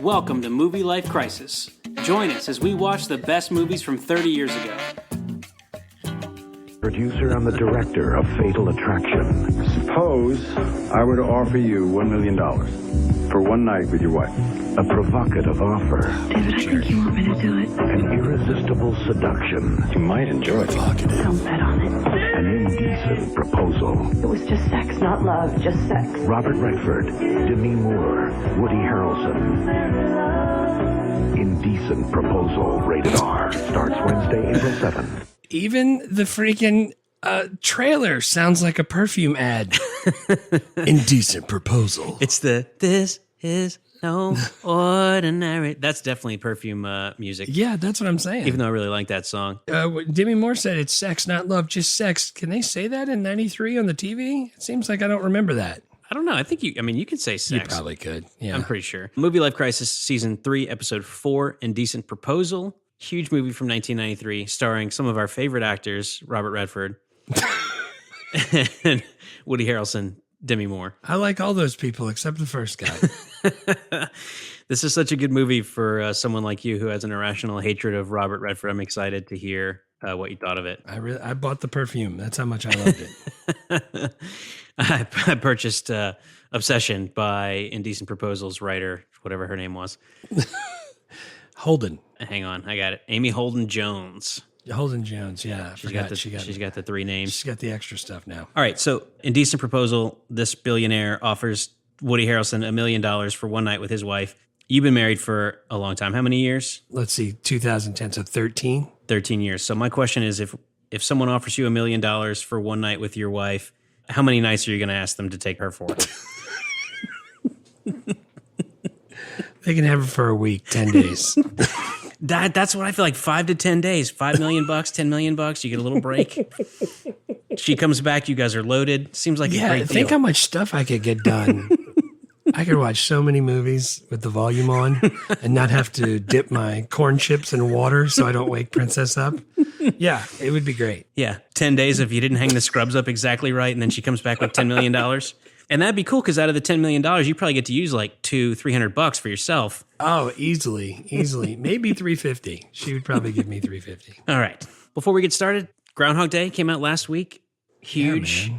Welcome to Movie Life Crisis. Join us as we watch the best movies from 30 years ago. Producer and the director of Fatal Attraction. Suppose I were to offer you $1 million for one night with your wife. A provocative offer. David, I think you want me to do it. An irresistible seduction. You might enjoy it. Don't bet on it. An indecent proposal. It was just sex, not love, just sex. Robert Redford, Demi Moore, Woody Harrelson. Indecent Proposal, rated R. Starts Wednesday, April 7th. Even the freaking trailer sounds like a perfume ad. Indecent Proposal. It's this is no ordinary. That's definitely perfume music. Yeah, that's what I'm saying. Even though I really like that song. Demi Moore said it's sex, not love, just sex. Can they say that in 93 on the TV? It seems like I don't remember that. I don't know. I think you could say sex. You probably could. Yeah. I'm pretty sure. Movie Life Crisis Season 3, Episode 4, Indecent Proposal. Huge movie from 1993, starring some of our favorite actors, Robert Redford and Woody Harrelson, Demi Moore. I like all those people except the first guy. This is such a good movie for someone like you who has an irrational hatred of Robert Redford. I'm excited to hear what you thought of it. I bought the perfume. That's how much I loved it. I purchased Obsession by Indecent Proposal's writer, whatever her name was. Holden. Hang on, I got it. Amy Holden Jones. Holden Jones, yeah. She's got the three names. She's got the extra stuff now. All right, so Indecent Proposal, this billionaire offers Woody Harrelson $1 million for one night with his wife. You've been married for a long time. How many years? Let's see, 2010, so 13. 13 years. So my question is, if someone offers you $1 million for one night with your wife, how many nights are you going to ask them to take her for? They can have her for a week, 10 days. That's what I feel like, 5 to 10 days, $5 million, $10 million, you get a little break. She comes back, you guys are loaded. Seems like a great deal. Think how much stuff I could get done. I could watch so many movies with the volume on and not have to dip my corn chips in water so I don't wake Princess up. Yeah, it would be great. Yeah, 10 days if you didn't hang the scrubs up exactly right, and then she comes back with $10 million. And that'd be cool because out of the $10 million, you probably get to use like $200-$300 for yourself. Oh, easily. Maybe $350. She would probably give me $350. All right. Before we get started, Groundhog Day came out last week. Huge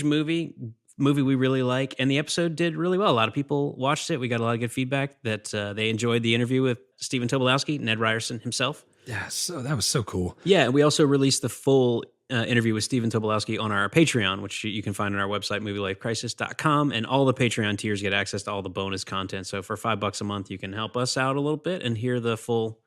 movie we really like. And the episode did really well. A lot of people watched it. We got a lot of good feedback that they enjoyed the interview with Stephen Tobolowsky, Ned Ryerson himself. Yeah, so that was so cool. Yeah, we also released the full interview with Stephen Tobolowsky on our Patreon, which you can find on our website, movielifecrisis.com, and all the Patreon tiers get access to all the bonus content. So for $5 a month, you can help us out a little bit and hear the full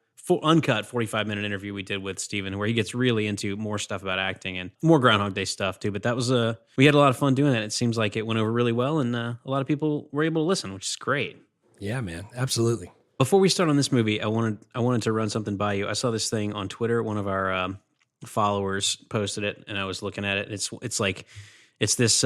uncut 45-minute interview we did with Stephen, where he gets really into more stuff about acting and more Groundhog Day stuff too. But that was we had a lot of fun doing that. It seems like it went over really well, and a lot of people were able to listen, which is great. Yeah, man, absolutely. Before we start on this movie, I wanted to run something by you. I saw this thing on Twitter. One of our followers posted it, and I was looking at it. It's this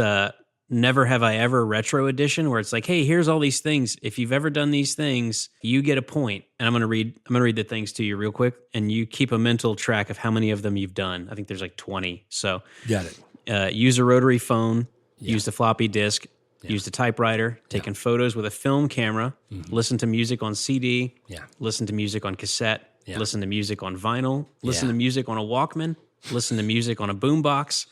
Never Have I Ever retro edition, where it's like, hey, here's all these things. If you've ever done these things, you get a point. And I'm gonna read the things to you real quick, and you keep a mental track of how many of them you've done. I think there's like 20. So got it. Use a rotary phone. Yeah. Used a floppy disk. Yeah. Used a typewriter, taken photos with a film camera, listen to music on CD, listen to music on cassette, listen to music on vinyl, listen to music on a Walkman, listen to music on a boombox,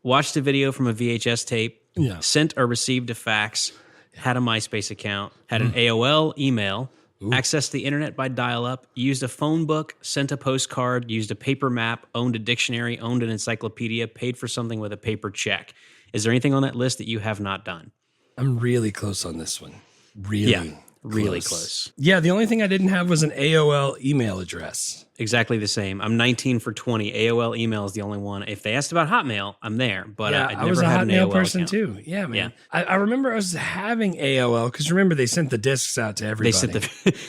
watched a video from a VHS tape, sent or received a fax, had a MySpace account, had an AOL email, accessed the internet by dial-up, used a phone book, sent a postcard, used a paper map, owned a dictionary, owned an encyclopedia, paid for something with a paper check. Is there anything on that list that you have not done? I'm really close on this one. Really close. Yeah, the only thing I didn't have was an AOL email address. Exactly the same. I'm 19 for 20. AOL email is the only one. If they asked about Hotmail, I'm there. But I never was a had an Hotmail AOL person account. too. Yeah, man. Yeah. I remember I was having AOL because remember they sent the discs out to everybody.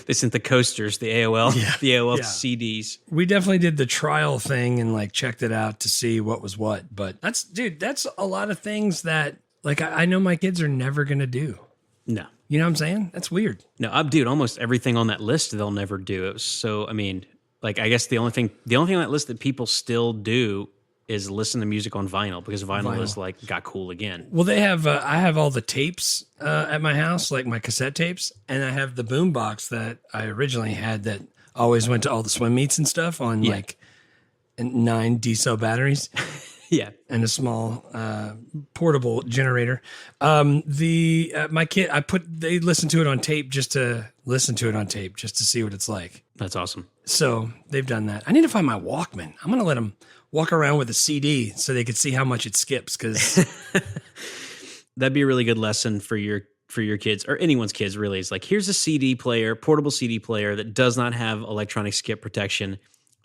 They sent the coasters, the AOL, the AOL CDs. We definitely did the trial thing and like checked it out to see what was what. But that's a lot of things that like I know my kids are never gonna do. No. You know what I'm saying? That's weird. No, dude, almost everything on that list they'll never do. It was so, I mean, like I guess the only thing on that list that people still do is listen to music on vinyl because vinyl is like got cool again. Well, they have. I have all the tapes at my house, like my cassette tapes, and I have the boom box that I originally had that always went to all the swim meets and stuff on like 9 D-cell batteries. Yeah, and a small portable generator. My kid, they listen to it on tape just to see what it's like. That's awesome. So they've done that. I need to find my Walkman. I'm going to let them walk around with a CD so they could see how much it skips. Because that'd be a really good lesson for your kids or anyone's kids. Really, it's like, here's a CD player, portable CD player that does not have electronic skip protection.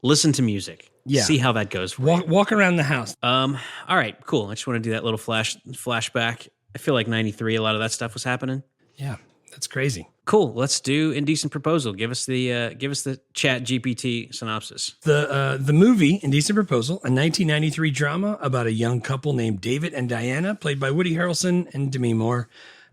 Listen to music. Yeah. See how that goes. Walk around the house. All right, cool. I just want to do that little flashback. I feel like 93, a lot of that stuff was happening. Yeah, that's crazy. Cool. Let's do Indecent Proposal. Give us the Chat GPT synopsis. The movie Indecent Proposal, a 1993 drama about a young couple named David and Diana, played by Woody Harrelson and Demi Moore,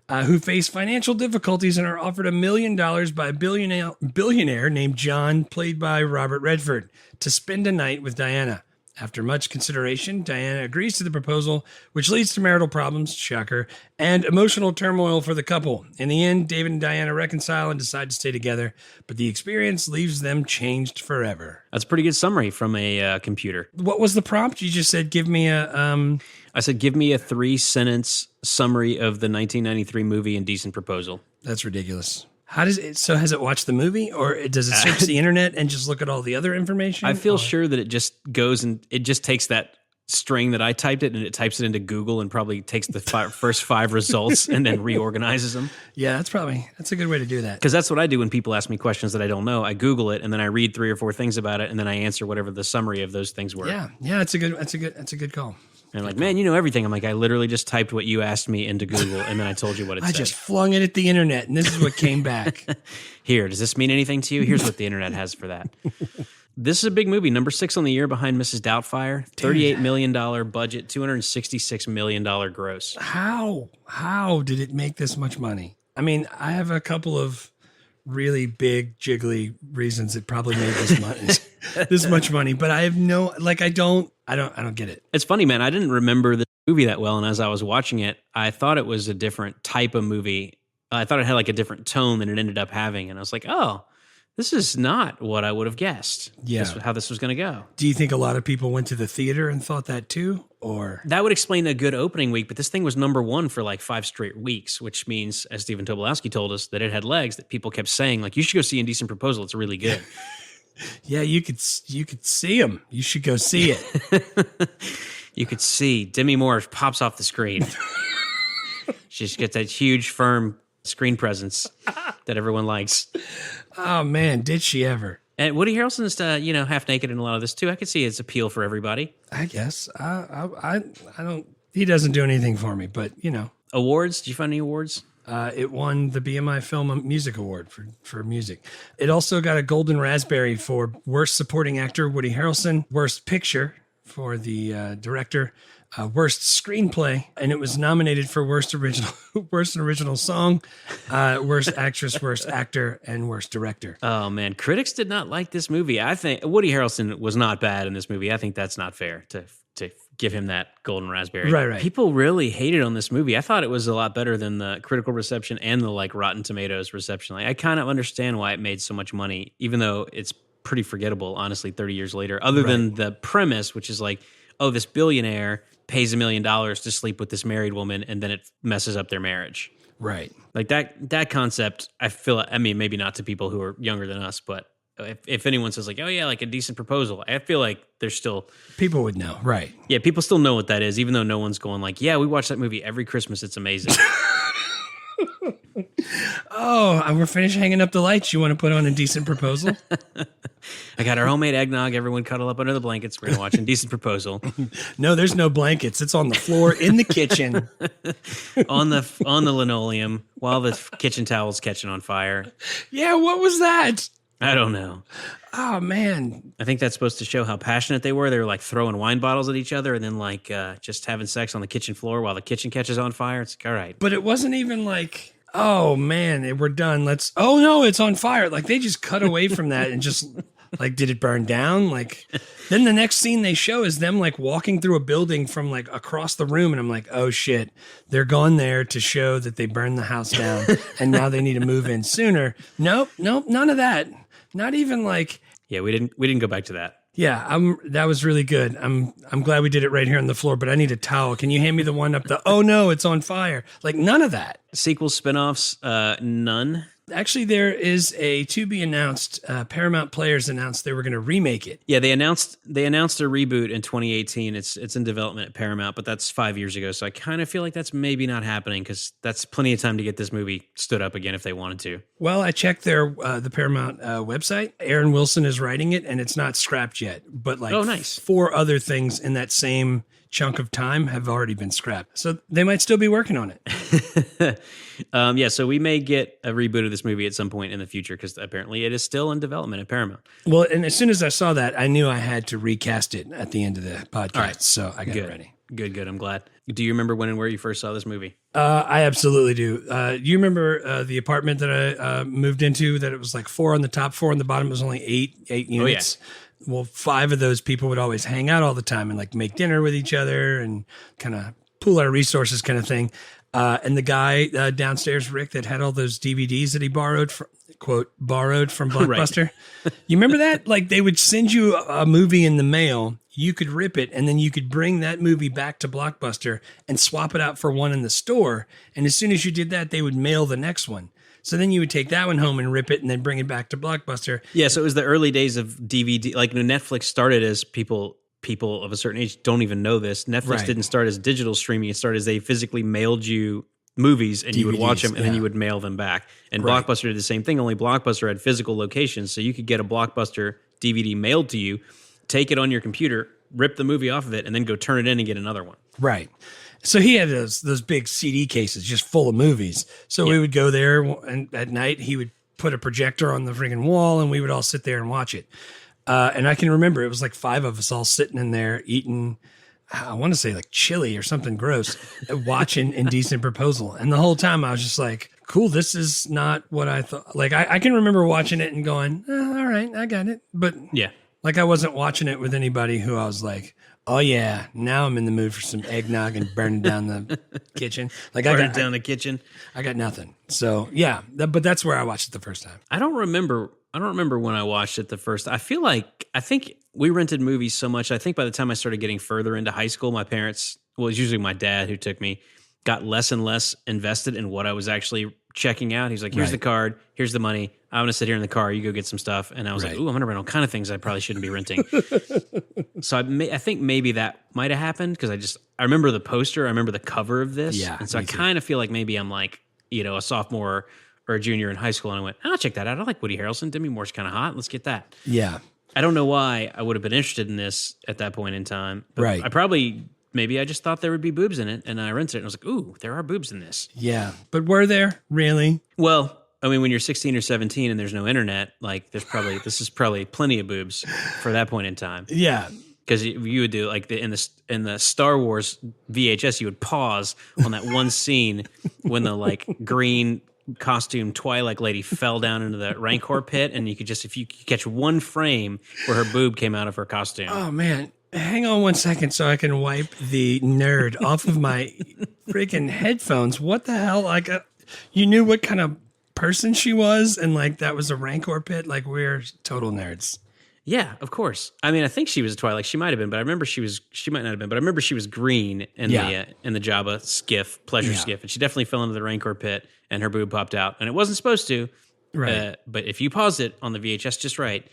who face financial difficulties and are offered $1 million by a billionaire named John, played by Robert Redford, to spend a night with Diana. After much consideration, Diana agrees to the proposal, which leads to marital problems, shocker, and emotional turmoil for the couple. In the end, David and Diana reconcile and decide to stay together, but the experience leaves them changed forever. That's a pretty good summary from a computer. What was the prompt? You just said, give me a... I said, give me a 3-sentence summary of the 1993 movie Indecent Proposal. That's ridiculous. Has it watched the movie, or does it search the internet and just look at all the other information? I feel sure that it just goes and it just takes that string that I typed it and it types it into Google and probably takes the first 5 results and then reorganizes them. Yeah, that's a good way to do that. Because that's what I do when people ask me questions that I don't know. I Google it and then I read 3 or 4 things about it and then I answer whatever the summary of those things were. Yeah, that's a good call. And I'm like, man, you know everything. I'm like, I literally just typed what you asked me into Google, and then I told you what it said. I just flung it at the internet, and this is what came back. Here, does this mean anything to you? Here's what the internet has for that. This is a big movie, number 6 on the year behind Mrs. Doubtfire. $38 million budget, $266 million gross. How did it make this much money? I mean, I have a couple of really big, jiggly reasons it probably made this much money, but I have no, like, I don't get it. It's funny, man. I didn't remember the movie that well, and as I was watching it, I thought it was a different type of movie. I thought it had like a different tone than it ended up having, and I was like, oh, this is not what I would have guessed. Yeah, how this was going to go. Do you think a lot of people went to the theater and thought that too, or that would explain a good opening week? But this thing was number 1 for like 5 straight weeks, which means, as Stephen Tobolowsky told us, that it had legs. That people kept saying, like, you should go see Indecent Proposal. It's really good. Yeah, you could see him. You should go see it. You could see Demi Moore pops off the screen. She just gets that huge, firm screen presence that everyone likes. Oh man, did she ever? And Woody Harrelson's, half naked in a lot of this too. I could see its appeal for everybody. I guess. I don't. He doesn't do anything for me, but Awards? Did you find any awards? It won the BMI Film Music Award for music. It also got a Golden Raspberry for Worst Supporting Actor, Woody Harrelson, Worst Picture for the director, Worst Screenplay, and it was nominated for Worst Original Song, Worst Actress, Worst Actor, and Worst Director. Oh, man. Critics did not like this movie. I think Woody Harrelson was not bad in this movie. I think that's not fair to give him that Golden Raspberry. Right. People really hated on this movie. I thought it was a lot better than the critical reception and the Rotten Tomatoes reception. I kind of understand why it made so much money, even though it's pretty forgettable, honestly, 30 years later, other than the premise, which is like, oh, this billionaire pays $1 million to sleep with this married woman, and then it messes up their marriage. Right. Like that concept, I feel, I mean, maybe not to people who are younger than us, but if anyone says like, oh yeah, like Indecent Proposal, I feel like there's still... People would know, right. Yeah, people still know what that is, even though no one's going like, yeah, we watch that movie every Christmas, it's amazing. Oh, we're finished hanging up the lights. You want to put on Indecent Proposal? I got our homemade eggnog. Everyone cuddle up under the blankets. We're going to watch Indecent Proposal. No, there's no blankets. It's on the floor in the kitchen. on the linoleum while the kitchen towel's catching on fire. Yeah, what was that? I don't know. Oh, man. I think that's supposed to show how passionate they were. They were like throwing wine bottles at each other and then like just having sex on the kitchen floor while the kitchen catches on fire. It's like, all right. But it wasn't even like, oh, man, we're done. Oh, no, it's on fire. Like they just cut away from that and just Like, did it burn down? Like, then the next scene they show is them like walking through a building from like across the room. And I'm like, oh shit, they're gone there to show that they burned the house down and now they need to move in sooner. Nope, none of that. Not even like. Yeah, we didn't go back to that. Yeah, that was really good. I'm glad we did it right here on the floor, but I need a towel. Can you hand me the one up the, oh no, it's on fire. Like none of that. Sequel spinoffs, none. Actually, there is a to be announced. Paramount Players announced they were going to remake it. Yeah, they announced a reboot in 2018. It's in development at Paramount, but that's 5 years ago. So I kind of feel like that's maybe not happening because that's plenty of time to get this movie stood up again if they wanted to. Well, I checked their the Paramount website. Aaron Wilson is writing it, and it's not scrapped yet. But like, nice. 4 other things in that same chunk of time have already been scrapped. So they might still be working on it. Yeah, so we may get a reboot of this movie at some point in the future because apparently it is still in development at Paramount. Well, and as soon as I saw that, I knew I had to recast it at the end of the podcast. All right. So I got it ready. Good. I'm glad. Do you remember when and where you first saw this movie? I absolutely do. You remember the apartment that I moved into that it was like 4 on the top, 4 on the bottom. It was only eight units. Oh, yeah. Well, 5 of those people would always hang out all the time and like make dinner with each other and kind of pool our resources kind of thing. And the guy downstairs, Rick, that had all those DVDs that he borrowed from Blockbuster. Right. You remember that? Like they would send you a movie in the mail. You could rip it and then you could bring that movie back to Blockbuster and swap it out for one in the store. And as soon as you did that, they would mail the next one. So then you would take that one home and rip it and then bring it back to Blockbuster. Yeah, so it was the early days of DVD. Like Netflix started as people of a certain age don't even know this. Netflix didn't start as digital streaming. It started as they physically mailed you movies and DVDs, you would watch them and then you would mail them back. And Blockbuster did the same thing, only Blockbuster had physical locations. So you could get a Blockbuster DVD mailed to you, take it on your computer, rip the movie off of it, and then go turn it in and get another one. Right. So he had those big CD cases just full of movies. So we would go there and at night he would put a projector on the freaking wall and we would all sit there and watch it. And I can remember it was like 5 of us all sitting in there eating, I want to say like chili or something gross, watching Indecent Proposal. And the whole time I was just like, cool, this is not what I thought. Like I can remember watching it and going, all right, I got it. But yeah, like I wasn't watching it with anybody who I was like, oh yeah, now I'm in the mood for some eggnog and burning down the kitchen. Like burning down the kitchen. I got nothing. So yeah, but that's where I watched it the first time. I don't remember when I watched it the first. I think we rented movies so much. I think by the time I started getting further into high school, my parents, well, it was usually my dad who took me, got less and less invested in what I was actually checking out. He's like, here's the card, here's the money. I'm going to sit here in the car. You go get some stuff. And I was like, ooh, I'm going to rent all kind of things I probably shouldn't be renting. So I think maybe that might have happened because I remember the poster. I remember the cover of this. Yeah, and so I kind of feel like maybe I'm like, a sophomore or a junior in high school. And I went, I'll check that out. I like Woody Harrelson. Demi Moore's kind of hot. Let's get that. Yeah. I don't know why I would have been interested in this at that point in time. But maybe I just thought there would be boobs in it, and I rented it, and I was like, ooh, there are boobs in this. Yeah, but were there? Really? Well, I mean, when you're 16 or 17 and there's no internet, like this is probably plenty of boobs for that point in time. Yeah. Because you would do, like, in the Star Wars VHS, you would pause on that one scene when the, like, green costume Twilight lady fell down into the Rancor pit, and you could just, if you could catch one frame where her boob came out of her costume. Oh, man. Hang on one second so I can wipe the nerd off of my freaking headphones. What the hell? Like, you knew what kind of person she was, and like that was a Rancor pit. Like, we're total nerds. Yeah, of course. I mean, I think she was a Twilight. She might have been, but I remember she might not have been, but I remember she was green in the Jabba skiff, pleasure skiff, and she definitely fell into the Rancor pit, and her boob popped out, and it wasn't supposed to. Right. But if you paused it on the VHS just right.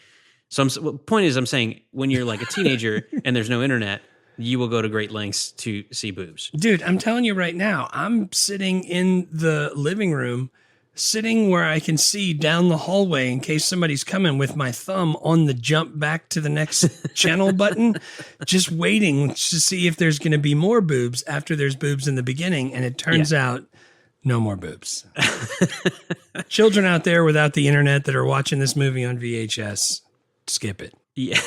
So point is, I'm saying when you're like a teenager and there's no internet, you will go to great lengths to see boobs. Dude, I'm telling you right now, I'm sitting in the living room, sitting where I can see down the hallway in case somebody's coming with my thumb on the jump back to the next channel button, just waiting to see if there's going to be more boobs after there's boobs in the beginning. And it turns out no more boobs. Children out there without the internet that are watching this movie on VHS, skip it. Yeah.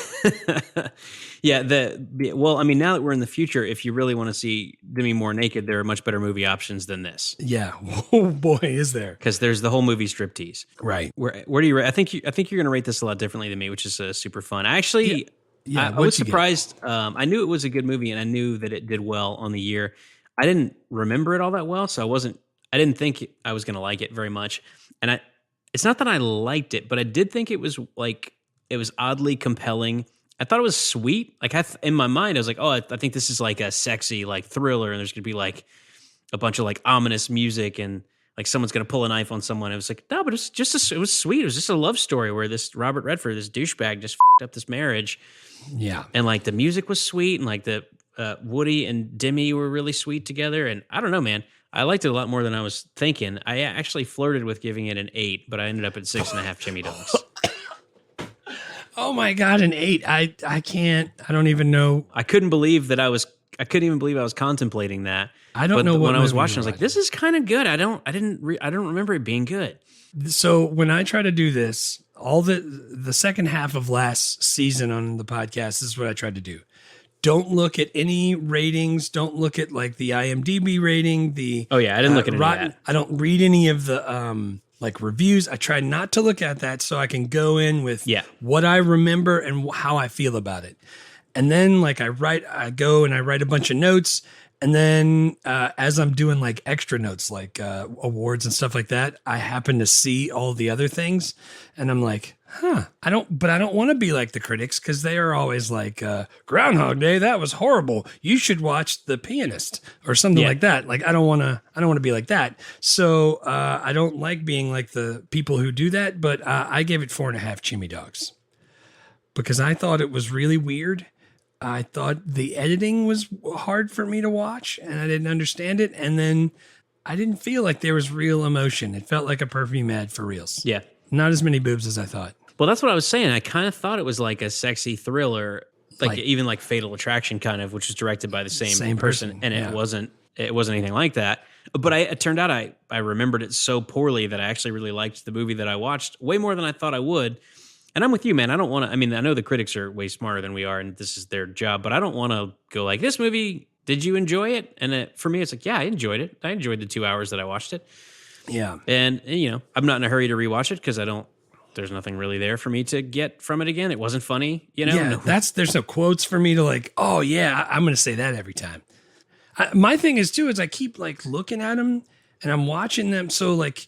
Yeah. Well, I mean, now that we're in the future, if you really want to see Demi Moore naked, there are much better movie options than this. Yeah. Oh boy, is there. Because there's the whole movie Striptease. Right. Where do you rate? I think you're going to rate this a lot differently than me, which is super fun. I actually, Yeah, I was surprised. I knew it was a good movie, and I knew that it did well on the year. I didn't remember it all that well, so I didn't think I was going to like it very much. And it's not that I liked it, but I did think it was it was oddly compelling. I thought it was sweet. Like in my mind, I was like, oh, I think this is like a sexy thriller, and there's going to be like a bunch of like ominous music and like someone's going to pull a knife on someone. It was like, no, but it was sweet. It was just a love story where this Robert Redford, this douchebag, just f***ed up this marriage. Yeah. And like the music was sweet, and like the Woody and Demi were really sweet together. And I don't know, man. I liked it a lot more than I was thinking. I actually flirted with giving it an 8, but I ended up at 6.5 Jimmy Dogs. Oh my God, an 8. I can't. I don't even know. I couldn't even believe I was contemplating that. I don't know when I was watching, I was like, this is kind of good. I don't remember it being good. So when I try to do this, all the second half of last season on the podcast is what I tried to do. Don't look at any ratings. Don't look at like the IMDb rating. I didn't look at any of that. I don't read any of the like reviews. I try not to look at that so I can go in with what I remember and how I feel about it. And then like I go and I write a bunch of notes. And then as I'm doing like extra notes, like awards and stuff like that, I happen to see all the other things. And I'm like, I don't want to be like the critics, because they are always like, Groundhog Day, that was horrible. You should watch The Pianist or something like that. Like, I don't want to be like that. So I don't like being like the people who do that, but I gave it 4.5 Jimmy Dogs because I thought it was really weird. I thought the editing was hard for me to watch and I didn't understand it. And then I didn't feel like there was real emotion. It felt like a Perfume ad for reals. Yeah. Not as many boobs as I thought. Well, that's what I was saying. I kind of thought it was like a sexy thriller, like even like Fatal Attraction kind of, which was directed by the same person. And it wasn't anything like that. But it turned out I remembered it so poorly that I actually really liked the movie that I watched way more than I thought I would. And I'm with you, man. I don't want to, I mean, I know the critics are way smarter than we are and this is their job, but I don't want to go like, this movie, did you enjoy it? And for me, it's like, yeah, I enjoyed it. I enjoyed the 2 hours that I watched it. Yeah. And, I'm not in a hurry to rewatch it because there's nothing really there for me to get from it again. It wasn't funny, Yeah, there's no quotes for me to like, oh yeah, I'm going to say that every time. My thing is too, is I keep like looking at them and I'm watching them. So like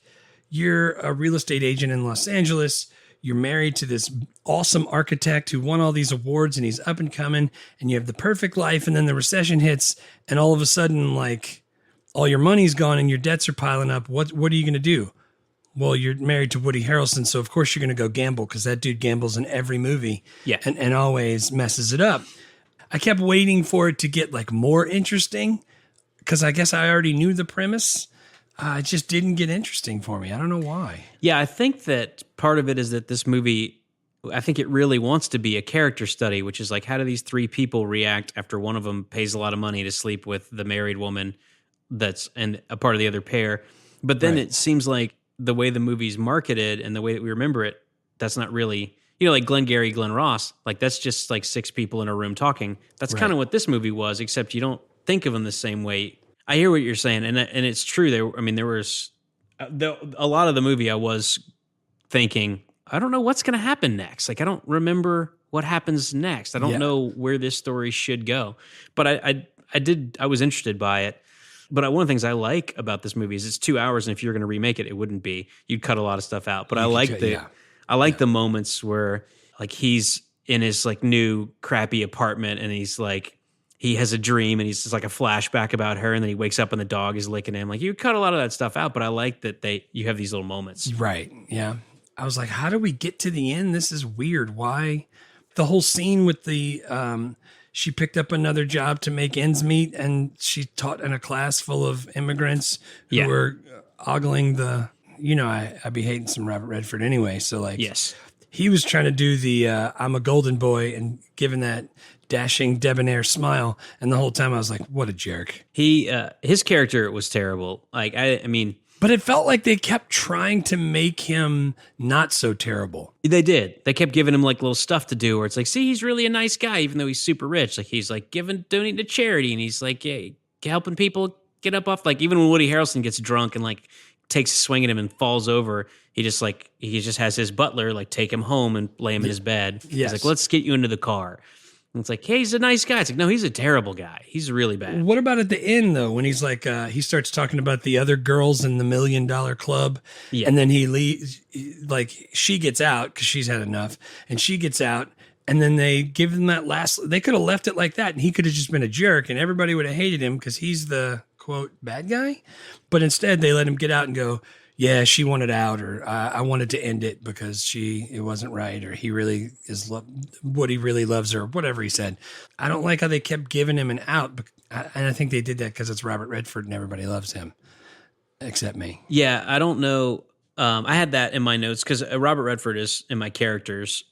you're a real estate agent in Los Angeles. You're married to this awesome architect who won all these awards and he's up and coming and you have the perfect life. And then the recession hits and all of a sudden, like all your money's gone and your debts are piling up. What are you going to do? Well, you're married to Woody Harrelson. So of course you're going to go gamble because that dude gambles in every movie and always messes it up. I kept waiting for it to get like more interesting because I guess I already knew the premise. It just didn't get interesting for me. I don't know why. Yeah, I think that part of it is that this movie, I think it really wants to be a character study, which is like, how do these three people react after one of them pays a lot of money to sleep with the married woman that's and a part of the other pair? But then it seems like the way the movie's marketed and the way that we remember it, that's not really, like Glengarry Glen Ross, like that's just like six people in a room talking. That's kind of what this movie was, except you don't think of them the same way. I hear what you're saying, and it's true. There was a lot of the movie I was thinking, I don't know what's going to happen next. Like, I don't remember what happens next. I don't know where this story should go. But I was interested by it. But one of the things I like about this movie is it's 2 hours, and if you're going to remake it, it wouldn't be. You'd cut a lot of stuff out. But I like the moments where like he's in his like new crappy apartment, and he's like, he has a dream and he's just like a flashback about her. And then he wakes up and the dog is licking him. Like you cut a lot of that stuff out, but I like that you have these little moments. Right. Yeah. I was like, how do we get to the end? This is weird. Why? The whole scene with the, she picked up another job to make ends meet and she taught in a class full of immigrants who were ogling the, I'd be hating some Robert Redford anyway. So like, he was trying to do the, I'm a golden boy and giving that dashing, debonair smile. And the whole time I was like, what a jerk. His character was terrible. Like, I mean, But it felt like they kept trying to make him not so terrible. They did. They kept giving him like little stuff to do where it's like, see, he's really a nice guy, even though he's super rich. Like he's like donating to charity, and he's like, yeah, helping people get up off. Like even when Woody Harrelson gets drunk and like takes a swing at him and falls over, he just has his butler like take him home and lay him in his bed. Yes. He's like, let's get you into the car. And it's like, hey, he's a nice guy. It's like, no, he's a terrible guy. He's really bad. What about at the end, though, when he's like, he starts talking about the other girls in the $1 Million Club, and then he leaves, like, she gets out because she's had enough, and she gets out, and then they give him that last, they could have left it like that, and he could have just been a jerk, and everybody would have hated him because he's the, quote, bad guy. But instead, they let him get out and go, yeah, she wanted out, or I wanted to end it because it wasn't right, or he really is Woody really loves her, whatever he said. I don't like how they kept giving him an out, and I think they did that because it's Robert Redford and everybody loves him, except me. Yeah, I don't know. I had that in my notes because Robert Redford is in my characters,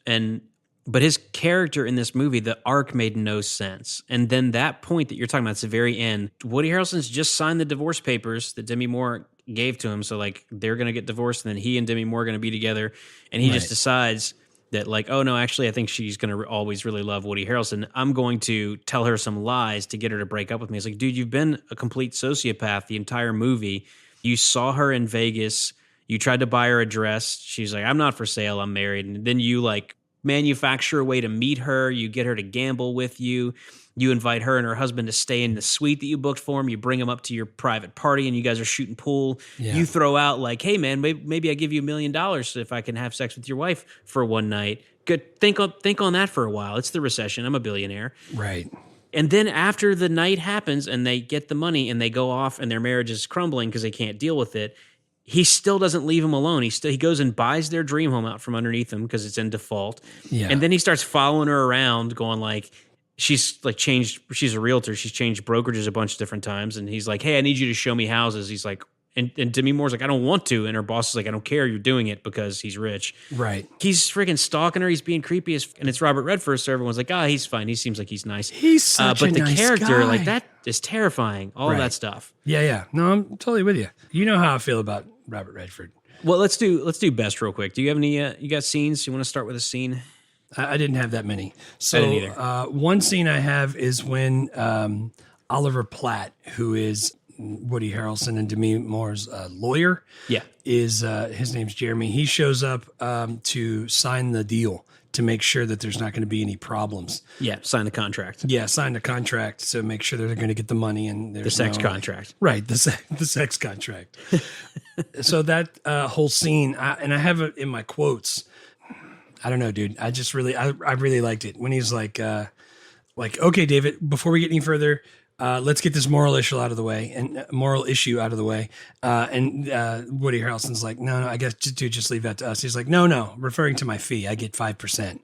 but his character in this movie, the arc made no sense. And then that point that you're talking about, it's the very end. Woody Harrelson's just signed the divorce papers that Demi Moore gave to him. So like they're going to get divorced, and then he and Demi Moore are going to be together. And he just decides that like, oh no, actually I think she's going to always really love Woody Harrelson. I'm going to tell her some lies to get her to break up with me. It's like, dude, you've been a complete sociopath the entire movie. You saw her in Vegas. You tried to buy her a dress. She's like, I'm not for sale. I'm married. And then you like manufacture a way to meet her. You get her to gamble with you. You invite her and her husband to stay in the suite that you booked for him. You bring them up to your private party and you guys are shooting pool. Yeah. You throw out like, hey man, maybe I give you $1 million if I can have sex with your wife for one night. Good. Think on that for a while. It's the recession. I'm a billionaire. Right. And then after the night happens and they get the money and they go off and their marriage is crumbling because they can't deal with it, he still doesn't leave him alone. He goes and buys their dream home out from underneath him because it's in default. Yeah. And then he starts following her around going like, she's a realtor. She's changed brokerages a bunch of different times. And he's like, hey, I need you to show me houses. He's like, and Demi Moore's like, I don't want to. And her boss is like, I don't care. You're doing it because he's rich. Right. He's freaking stalking her. He's being creepy and it's Robert Redford. So everyone's like, he's fine. He seems like he's nice. He's such but a the nice character, guy. like that is terrifying. All of that stuff. Yeah. No, I'm totally with you. You know how I feel about Robert Redford. Well, let's do best real quick. Do you have any, you got scenes? You want to start with a scene? I didn't have that many. So I didn't either. One scene I have is when Oliver Platt, who is Woody Harrelson and Demi Moore's lawyer, is his name's Jeremy. He shows up to sign the deal to make sure that there's not going to be any problems. Yeah, sign the contract. Yeah, sign the contract to make sure they're going to get the money and there's the sex contract. Right, the sex contract. So that whole scene, and I have it in my quotes. I don't know, dude. I really liked it when he's like, okay, David, before we get any further, let's get this moral issue out of the way. And Woody Harrelson's like, no, I guess, dude, just leave that to us. He's like, no, referring to my fee, I get 5%.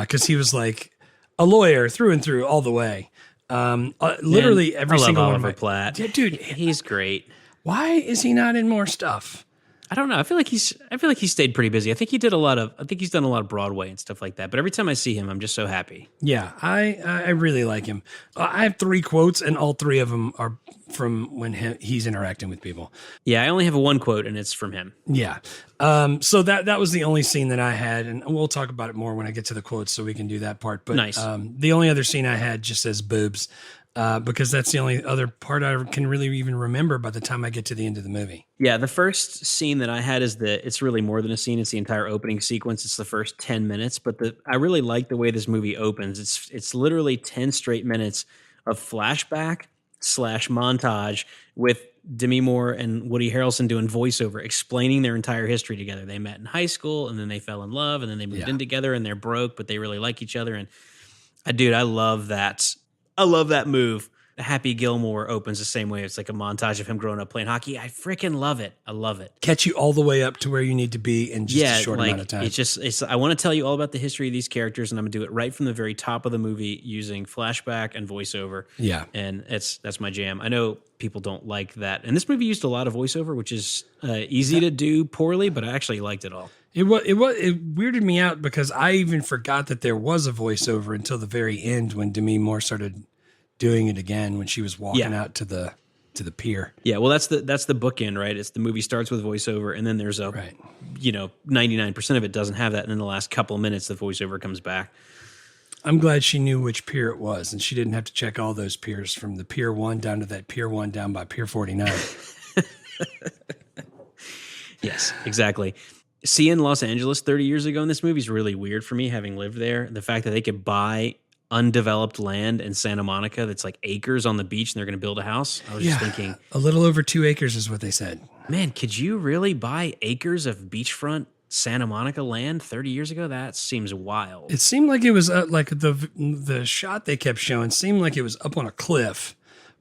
Because he was like a lawyer through and through all the way. Literally every single one of Oliver Platt. Dude, he's great. Why is he not in more stuff? I don't know. I feel like he stayed pretty busy. I think he's done a lot of Broadway and stuff like that. But every time I see him, I'm just so happy. Yeah, I really like him. I have 3 quotes, and all 3 of them are from when he's interacting with people. Yeah, I only have one quote, and it's from him. Yeah. So that was the only scene that I had, and we'll talk about it more when I get to the quotes, so we can do that part. But nice. The only other scene I had just says boobs. Because that's the only other part I can really even remember by the time I get to the end of the movie. Yeah, the first scene that I had it's really more than a scene. It's the entire opening sequence. It's the first 10 minutes, but I really like the way this movie opens. It's literally 10 straight minutes of flashback / montage with Demi Moore and Woody Harrelson doing voiceover, explaining their entire history together. They met in high school, and then they fell in love, and then they moved in together, and they're broke, but they really like each other. And I love that. I love that move. Happy Gilmore opens the same way. It's like a montage of him growing up playing hockey. I freaking love it. I love it. Catch you all the way up to where you need to be in just a short amount of time. I want to tell you all about the history of these characters, and I'm going to do it right from the very top of the movie using flashback and voiceover. Yeah. And that's my jam. I know people don't like that. And this movie used a lot of voiceover, which is easy to do poorly, but I actually liked it all. It weirded me out because I even forgot that there was a voiceover until the very end when Demi Moore started doing it again when she was walking out to the to the pier. Yeah, well, that's the bookend, right? It's the movie starts with voiceover, and then there's 99% of it doesn't have that, and in the last couple of minutes, the voiceover comes back. I'm glad she knew which pier it was, and she didn't have to check all those piers from the Pier 1 down to that Pier 1 down by Pier 49. Yes, exactly. Seeing Los Angeles 30 years ago in this movie is really weird for me, having lived there. The fact that they could buy undeveloped land in Santa Monica that's like acres on the beach and they're going to build a house. I was just thinking, a little over 2 acres is what they said. Man, could you really buy acres of beachfront Santa Monica land 30 years ago? That seems wild. It seemed like it was like the shot they kept showing seemed like it was up on a cliff.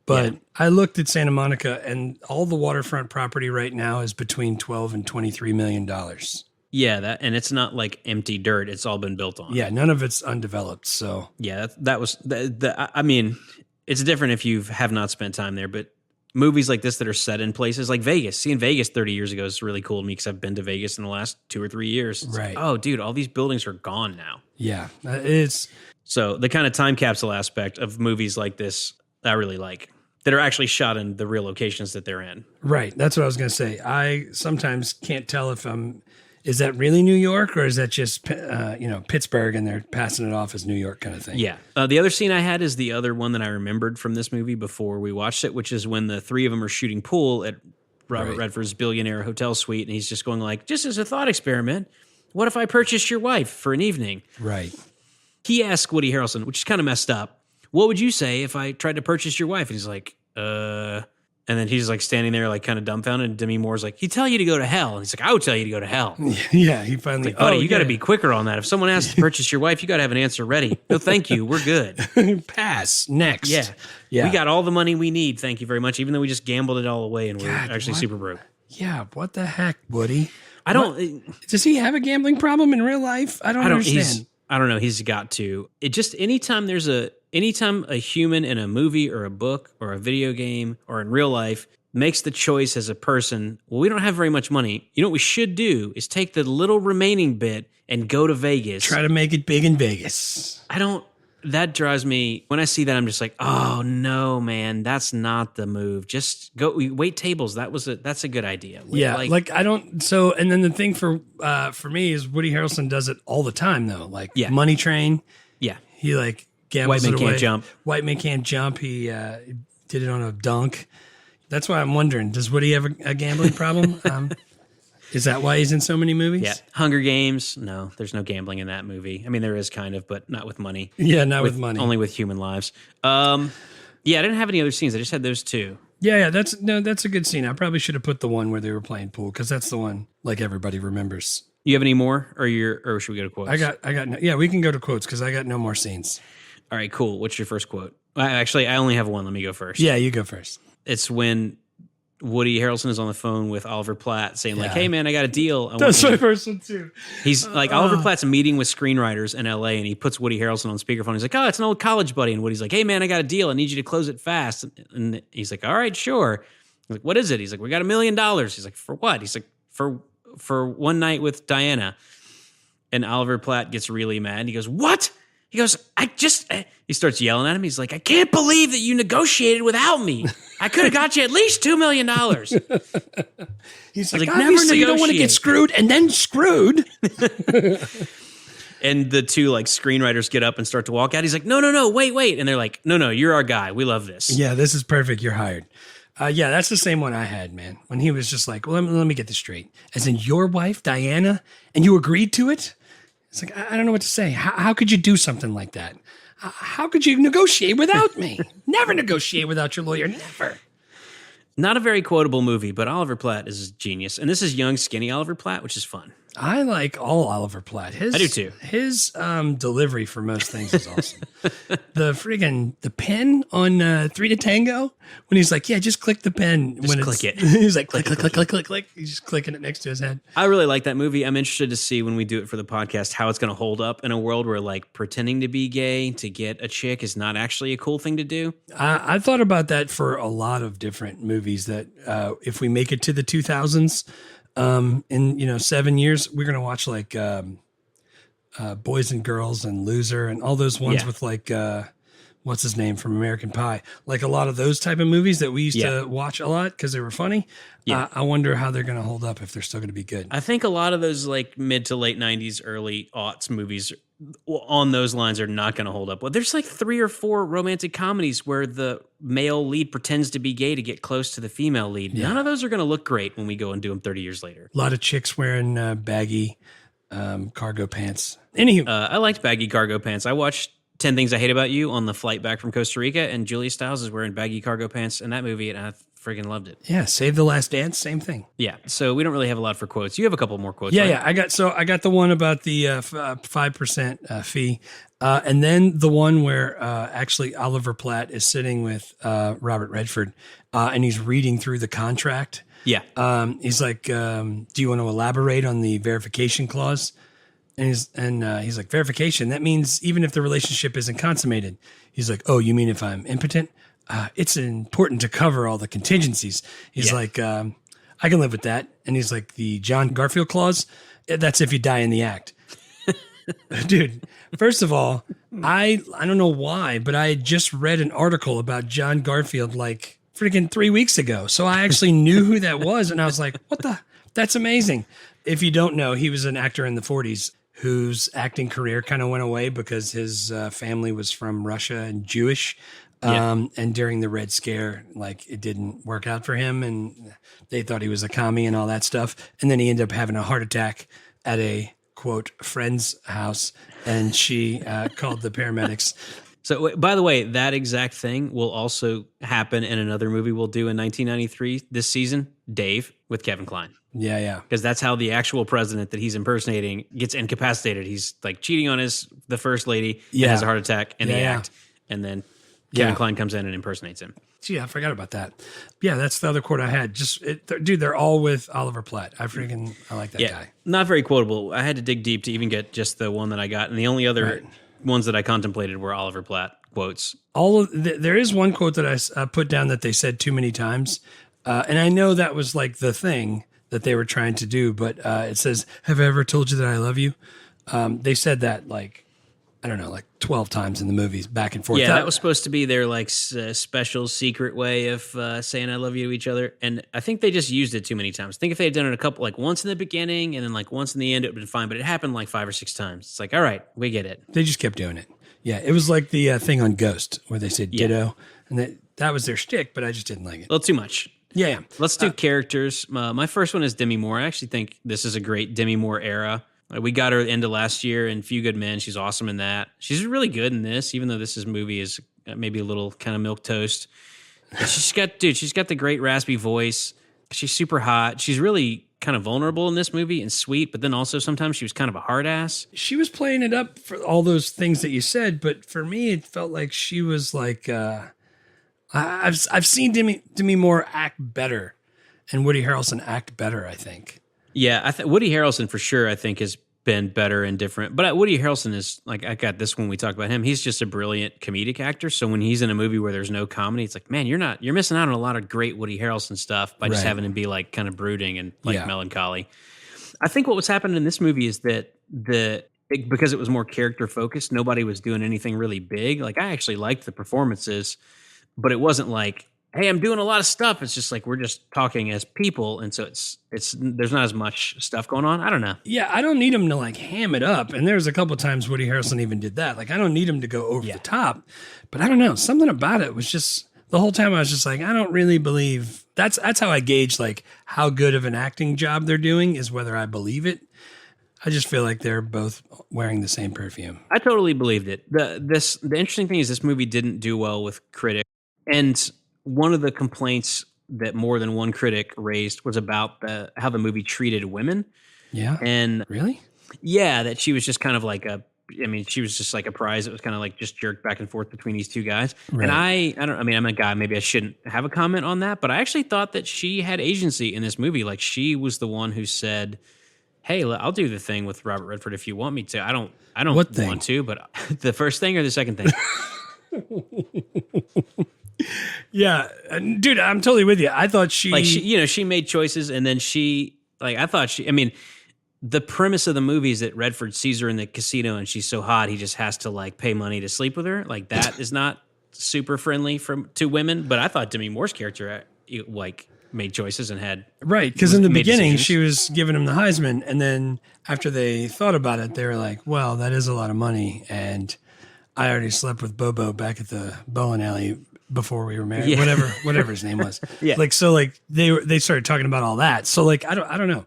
But I looked at Santa Monica, and all the waterfront property right now is between $12 and $23 million. Yeah, and it's not like empty dirt. It's all been built on. Yeah, none of it's undeveloped. So yeah, that was I mean, it's different if you have not spent time there, but movies like this that are set in places like Vegas, seeing Vegas 30 years ago is really cool to me because I've been to Vegas in the last 2 or 3 years. It's right. Like, oh, dude, all these buildings are gone now. Yeah, it's so the kind of time capsule aspect of movies like this I really like, that are actually shot in the real locations that they're in. Right. That's what I was going to say. I sometimes can't tell if is that really New York or is that just, Pittsburgh and they're passing it off as New York kind of thing? Yeah. The other scene I had is the other one that I remembered from this movie before we watched it, which is when the three of them are shooting pool at Robert Redford's billionaire hotel suite. And he's just going like, just as a thought experiment, what if I purchased your wife for an evening? Right. He asked Woody Harrelson, which is kind of messed up, what would you say if I tried to purchase your wife? And he's like, and then he's like standing there like kind of dumbfounded. And Demi Moore's like, he'd tell you to go to hell. And he's like, I would tell you to go to hell. Yeah, he finally, like, buddy, you got to be quicker on that. If someone asks to purchase your wife, you got to have an answer ready. No, thank you. We're good. Pass. Next. Yeah. We got all the money we need. Thank you very much. Even though we just gambled it all away and we're actually super broke. Yeah. What the heck, Woody? Does he have a gambling problem in real life? I don't understand. I don't know. He's got to. It just anytime a human in a movie or a book or a video game or in real life makes the choice as a person, well, we don't have very much money. You know what we should do is take the little remaining bit and go to Vegas. Try to make it big in Vegas. That drives me, when I see that, I'm just like, oh no, man, that's not the move. Just go wait tables. That's a good idea. Yeah. And then the thing for me is Woody Harrelson does it all the time though. Like Money Train. Yeah. He like gambles White Man it away. Can't Jump. White Man Can't Jump. He did it on a dunk. That's why I'm wondering, does Woody have a gambling problem? Is that why he's in so many movies? Yeah. Hunger Games. No, there's no gambling in that movie. I mean, there is kind of, but not with money. Yeah, not with money. Only with human lives. I didn't have any other scenes. I just had those two. Yeah, that's a good scene. I probably should have put the one where they were playing pool because that's the one like everybody remembers. You have any more, or should we go to quotes? We can go to quotes because I got no more scenes. All right, cool. What's your first quote? Actually, I only have one. Let me go first. Yeah, you go first. It's when Woody Harrelson is on the phone with Oliver Platt saying like, hey man, I got a deal. That's my first one too. He's like, Oliver Platt's meeting with screenwriters in LA and he puts Woody Harrelson on speakerphone. He's like, oh, it's an old college buddy. And Woody's like, hey man, I got a deal. I need you to close it fast. And he's like, all right, sure. He's like, what is it? He's like, we got $1 million. He's like, for what? He's like, for one night with Diana. And Oliver Platt gets really mad. He goes, what? He goes, he starts yelling at him. He's like, I can't believe that you negotiated without me. I could have got you at least $2 million. He's like obviously you don't want to get screwed and then screwed. And the two like screenwriters get up and start to walk out. He's like, no, wait. And they're like, no, you're our guy. We love this. Yeah, this is perfect. You're hired. Yeah, that's the same one I had, man. When he was just like, well, let me get this straight. As in your wife, Diana, and you agreed to it? It's like, I don't know what to say. How could you do something like that? How could you negotiate without me? Never negotiate without your lawyer. Never. Not a very quotable movie, but Oliver Platt is a genius. And this is young, skinny Oliver Platt, which is fun. I like all Oliver Platt. I do too. His delivery for most things is awesome. The pen on 3 to Tango, when he's like, yeah, just click the pen. Just click it. He's like, click. He's just clicking it next to his head. I really like that movie. I'm interested to see when we do it for the podcast how it's going to hold up in a world where like pretending to be gay to get a chick is not actually a cool thing to do. I thought about that for a lot of different movies that if we make it to the 2000s, in 7 years, we're going to watch like Boys and Girls and Loser and all those ones with like what's his name from American Pie. Like a lot of those type of movies that we used to watch a lot because they were funny. Yeah. I wonder how they're going to hold up if they're still going to be good. I think a lot of those like mid to late 90s, early aughts movies on those lines are not going to hold up. Well, there's like 3 or 4 romantic comedies where the male lead pretends to be gay to get close to the female lead. Yeah. None of those are going to look great when we go and do them 30 years later. A lot of chicks wearing baggy cargo pants. Anywho. I liked baggy cargo pants. I watched 10 Things I Hate About You on the flight back from Costa Rica, and Julia Stiles is wearing baggy cargo pants in that movie, and I friggin' loved it. Yeah, Save the Last Dance, same thing. Yeah, so we don't really have a lot for quotes. You have a couple more quotes, Yeah, right? yeah. I got the one about the 5% fee, and then the one where actually Oliver Platt is sitting with Robert Redford, and he's reading through the contract. Yeah. He's like, do you want to elaborate on the verification clause? And he's like, verification, that means even if the relationship isn't consummated. He's like, oh, you mean if I'm impotent? It's important to cover all the contingencies. He's like, I can live with that. And he's like, the John Garfield clause, that's if you die in the act. Dude, first of all, I don't know why, but I had just read an article about John Garfield like freaking 3 weeks ago. So I actually knew who that was. And I was like, that's amazing. If you don't know, he was an actor in the 40s whose acting career kind of went away because his family was from Russia and Jewish. And during the Red Scare, like it didn't work out for him and they thought he was a commie and all that stuff. And then he ended up having a heart attack at a quote friend's house. And she called the paramedics. So, by the way, that exact thing will also happen in another movie we'll do in 1993 this season, Dave, with Kevin Kline. Yeah, yeah. Because that's how the actual president that he's impersonating gets incapacitated. He's like cheating on the first lady and has a heart attack in the act. And then Kevin Kline comes in and impersonates him. Gee, I forgot about that. Yeah, that's the other quote I had. Dude, they're all with Oliver Platt. I like that guy. Not very quotable. I had to dig deep to even get just the one that I got. And the only other ones that I contemplated were Oliver Platt quotes. There is one quote that I put down that they said too many times. And I know that was like the thing that they were trying to do, but it says, have I ever told you that I love you? They said that like, I don't know, like 12 times in the movies, back and forth. Yeah, that was supposed to be their like special secret way of saying I love you to each other. And I think they just used it too many times. I think if they had done it a couple, like once in the beginning and then like once in the end, it would have been fine. But it happened like 5 or 6 times. It's like, all right, we get it. They just kept doing it. Yeah, it was like the thing on Ghost where they said ditto. And that was their shtick, but I just didn't like it. A little too much. Yeah. Let's do characters. My first one is Demi Moore. I actually think this is a great Demi Moore era. We got her into last year in Few Good Men. She's awesome in that. She's really good in this, even though this movie is maybe a little kind of milquetoast. She's got the great raspy voice. She's super hot. She's really kind of vulnerable in this movie and sweet, but then also sometimes she was kind of a hard ass. She was playing it up for all those things that you said, but for me, it felt like she was like, I've seen Demi Moore act better and Woody Harrelson act better, I think. Yeah, Woody Harrelson for sure, I think, has been better and different. But Woody Harrelson is, like, I got this when we talked about him. He's just a brilliant comedic actor. So when he's in a movie where there's no comedy, it's like, man, you're missing out on a lot of great Woody Harrelson stuff by just having him be like kind of brooding and like melancholy. I think what was happening in this movie is that because it was more character focused, nobody was doing anything really big. Like, I actually liked the performances, but it wasn't like, hey, I'm doing a lot of stuff. It's just like we're just talking as people, and so it's there's not as much stuff going on. I don't know. Yeah, I don't need him to like ham it up. And there's a couple times Woody Harrelson even did that. Like, I don't need him to go over the top. But I don't know, something about it was just the whole time I was just like, I don't really believe that's how I gauge like how good of an acting job they're doing is whether I believe it. I just feel like they're both wearing the same perfume. I totally believed it. The interesting thing is this movie didn't do well with critics, and one of the complaints that more than one critic raised was about how the movie treated women. Yeah. And really? Yeah, that she was just kind of like she was just like a prize. It was kind of like just jerked back and forth between these two guys. Right. And I'm a guy, maybe I shouldn't have a comment on that, but I actually thought that she had agency in this movie. Like, she was the one who said, hey, I'll do the thing with Robert Redford if you want me to. I don't want to, but the first thing or the second thing? Yeah, dude, I'm totally with you. I thought she made choices, and then the premise of the movie is that Redford sees her in the casino and she's so hot he just has to like pay money to sleep with her. Like, that is not super friendly to women, but I thought Demi Moore's character like made choices and had right, because in the made beginning decisions. she was giving him the Heisman, and then after they thought about it, they were like, "Well, that is a lot of money," and I already slept with Bobo back at the bowling alley before we were married. Yeah. Whatever his name was. Yeah. They started talking about all that. So I don't know.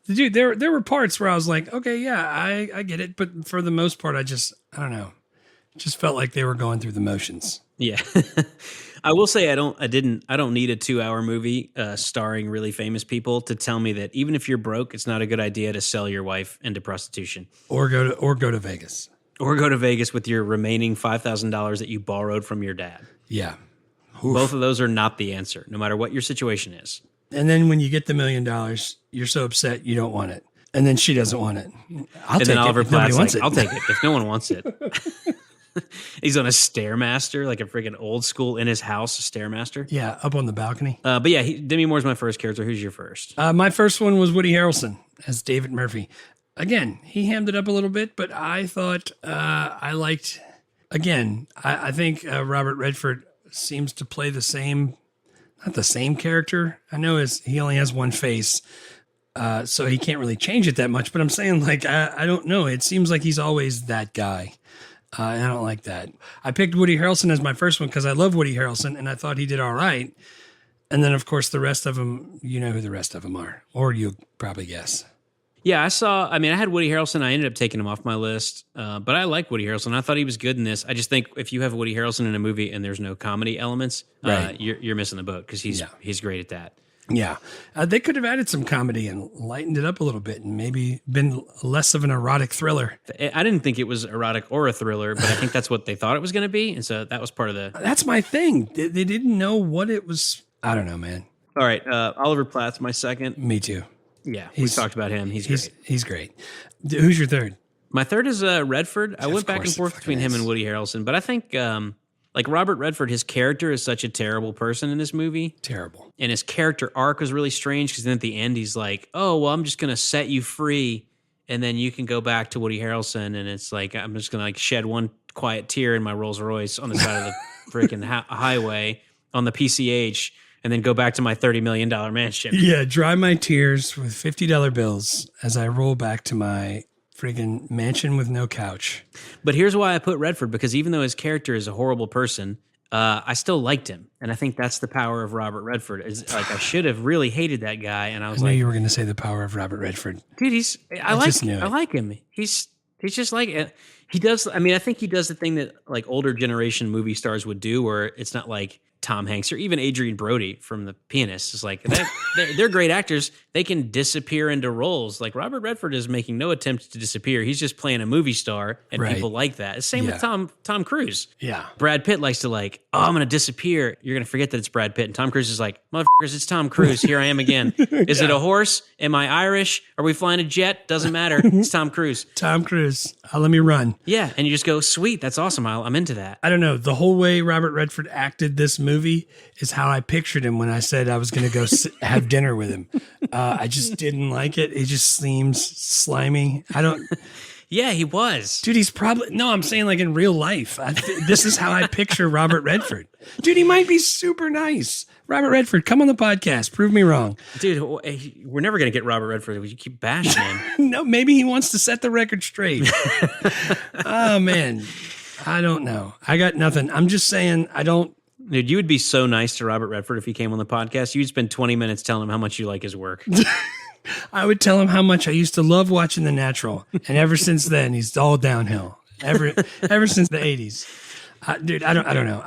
Dude, there were parts where I was like, okay, yeah, I get it, but for the most part, I don't know. It just felt like they were going through the motions. Yeah. I will say I don't need a 2-hour movie starring really famous people to tell me that even if you're broke, it's not a good idea to sell your wife into prostitution. Or go to Vegas. Or go to Vegas with your remaining $5,000 that you borrowed from your dad. Yeah. Both of those are not the answer, no matter what your situation is. And then when you get the $1 million, you're so upset you don't want it. And then she doesn't want it. I'll take And then Oliver it if nobody Platt's wants like, it. I'll take it if no one wants it. He's on a Stairmaster, like a freaking old school in his house, a Stairmaster. Yeah, up on the balcony. But yeah, Demi Moore's my first character. Who's your first? My first one was Woody Harrelson as David Murphy. Again, he hammed it up a little bit, but I thought I liked, again, I think Robert Redford seems to play not the same character. I know he only has one face, so he can't really change it that much, but I'm saying I don't know. It seems like he's always that guy. And I don't like that. I picked Woody Harrelson as my first one because I love Woody Harrelson and I thought he did all right. And then, of course, the rest of them, you know who the rest of them are, or you'll probably guess. Yeah, I had Woody Harrelson. I ended up taking him off my list, but I like Woody Harrelson. I thought he was good in this. I just think if you have Woody Harrelson in a movie and there's no comedy elements, Right. You're missing the boat because he's great at that. Yeah. They could have added some comedy and lightened it up a little bit and maybe been less of an erotic thriller. I didn't think it was erotic or a thriller, but I think that's what they thought it was going to be, and so that was part of the... That's my thing. They didn't know what it was. I don't know, man. All right, Oliver Platt's my second. Me too. Yeah, we talked about him. He's great. He's great. Who's your third? My third is Redford. I went back and course it forth fucking between him is. and Woody Harrelson, but I think like Robert Redford, his character is such a terrible person in this movie. Terrible. And his character arc was really strange because then at the end he's like, oh, well, I'm just going to set you free and then you can go back to Woody Harrelson. And it's like, I'm just going to shed one quiet tear in my Rolls Royce on the side of the freaking highway on the PCH and then go back to my $30 million mansion. Yeah, dry my tears with $50 bills as I roll back to my friggin' mansion with no couch. But here's why I put Redford, because even though his character is a horrible person, I still liked him. And I think that's the power of Robert Redford. Is like I should have really hated that guy. And I was I knew like, you were going to say the power of Robert Redford. dude, I just knew it. like him. He's just like, he does. I mean, I think he does the thing that like older generation movie stars would do, where it's not like Tom Hanks or even Adrian Brody from The Pianist. It's like they're great actors. They can disappear into roles. Like Robert Redford is making no attempt to disappear. He's just playing a movie star, and Right. people like that. It's same Yeah. with Tom Cruise. Yeah. Brad Pitt likes to like, oh, I'm going to disappear. You're going to forget that it's Brad Pitt. And Tom Cruise is like, motherfuckers, it's Tom Cruise. Here I am again. Is it a horse? Am I Irish? Are we flying a jet? Doesn't matter. It's Tom Cruise. Tom Cruise. Let me run. Yeah. And you just go, sweet. That's awesome. I'm into that. I don't know. The whole way Robert Redford acted this movie is how I pictured him when I said I was going to go have dinner with him. I just didn't like it. It just seems slimy. Yeah, he was. Dude, he's probably, no, I'm saying like in real life. This is how I picture Robert Redford. Dude, he might be super nice. Robert Redford, come on the podcast. Prove me wrong. Dude, we're never going to get Robert Redford. You keep bashing him. No, maybe he wants to set the record straight. Oh, man. I don't know. I got nothing. I'm just saying Dude, you would be so nice to Robert Redford if he came on the podcast. You'd spend 20 minutes telling him how much you like his work. I would tell him how much I used to love watching The Natural. And ever since then, he's all downhill. Ever since the 80s. Dude, I don't know.